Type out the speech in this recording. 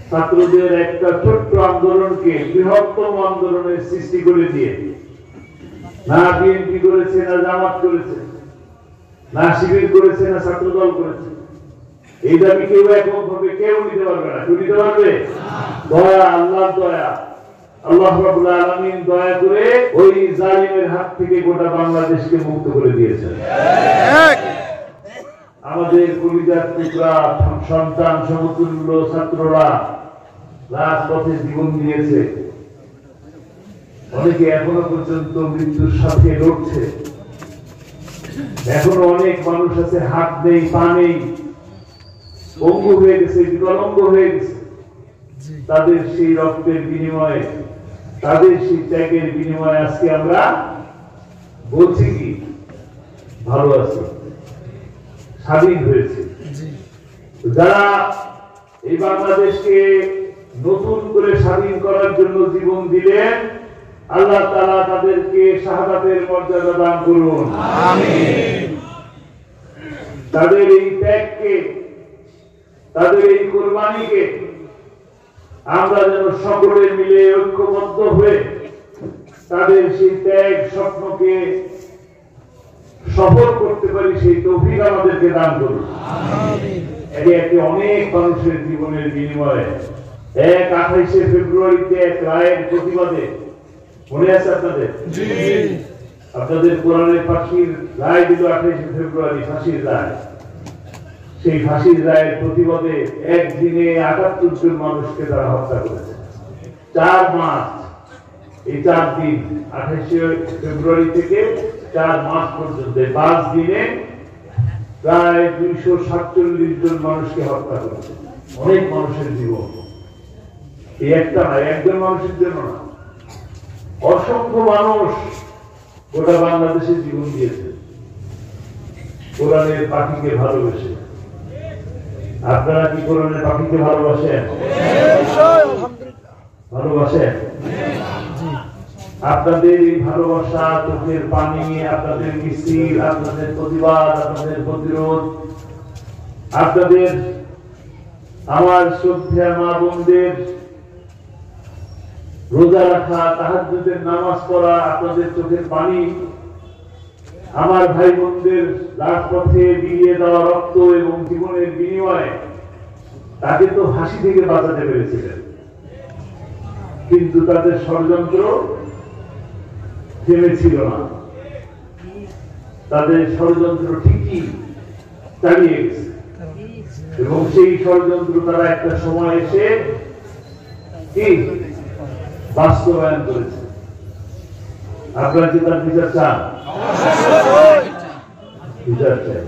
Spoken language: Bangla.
ছাত্রদের একটা ছোট্ট আন্দোলনকে বৃহত্তম আন্দোলনের সৃষ্টি করে দিয়ে না বিএনপি করেছে, না জামাত করেছে, না শিবির করেছে, না ছাত্রদল করেছে। এই দাবি কেউ এককভাবে কেউ নিতে পারবে না। কেউ নিতে পারবে? দয়া, আল্লাহর দয়া। আল্লাহ রাব্বুল আলামিন দয়া করে ওই জালিমের হাত থেকে গোটা বাংলাদেশকে মুক্ত করে দিয়েছেন। আমাদের কলিজার টুকরা সন্তান সমতুল্য ছাত্ররা রাজপথে জীবন দিয়েছে। অনেকে এখনো পর্যন্ত মৃত্যুর সাথে লড়ছে। এখনো অনেক মানুষ আছে হাত নেই, পা নেই, পঙ্গু হয়ে গেছে, বিকলাঙ্গ হয়ে গেছে। তাদের সেই রক্তের বিনিময়ে, তাদের সেই ত্যাগের বিনিময়ে আজকে আমরা বলছি কি ভালো আছি, স্বাধীন হয়েছে। যারা এই বাংলাদেশকে নতুন করে স্বাধীন করার জন্য জীবন দিলেন, আল্লাহ তাআলা তাদেরকে শাহাদাতের মর্যাদা দান করুন। আমিন। তাদের এই ত্যাগকে, তাদের এই কুরবানিকে আমরা যেন সকলে মিলে ঐক্যবদ্ধ হয়ে তাদের সেই ত্যাগ স্বপ্নকে সফল করতে পারি, সেই তৌফিক আমাদেরকে দান করুন। এটি একটি অনেক মানুষের জীবনের বিনিময়ে 28 ফেব্রুয়ারিতে এক রায়ের প্রতিবাদে, মনে আছে আপনাদের? আপনাদের কোরআনের ফাঁসির রায় দিল 28 ফেব্রুয়ারি, ফাঁসির রায়। সেই ফাঁসির রায়ের প্রতিবাদে একদিনে 78 জন মানুষকে তারা হত্যা করেছে। 4 মাস, এই 4 দিন, 28 ফেব্রুয়ারি থেকে 4 মাস পর্যন্ত 5 দিনে প্রায় 247 জন মানুষকে হত্যা করেছে। অনেক মানুষের জীবন, এই একটা না, একজন মানুষের জন্য না, অসংখ্য মানুষ গোটা বাংলাদেশে জীবন দিয়েছে কোরআনের পাখিকে ভালোবেসে। আপনারা কি কোরআনের পাখিকে ভালোবাসেন? ভালোবাসেন? আপনাদের এই ভালোবাসা, চোখের পানি, আপনাদের মিছিল, আপনাদের প্রতিবাদ, আপনাদের প্রতিরোধ, আপনাদের আমার শ্রদ্ধা মা বোনদের রোজা রাখা, তাহাজ্জুদের নামাজ পড়া, আপনাদের চোখের পানি, আমার ভাই বোনদের রাজপথে বিলিয়ে দেওয়া রক্ত এবং জীবনের বিনিময়ে তাকে তো ফাঁসি থেকে বাঁচাতে পেরেছিলেন, কিন্তু তাদের ষড়যন্ত্র থেমেছিল না। তাদের ষড়যন্ত্র ঠিকই চালিয়ে গেছে এবং সেই ষড়যন্ত্র তারা একটা সময় এসে কি বাস্তবায়ন করেছে। আপনারা কি তার বিচার চান? বিচার চাই।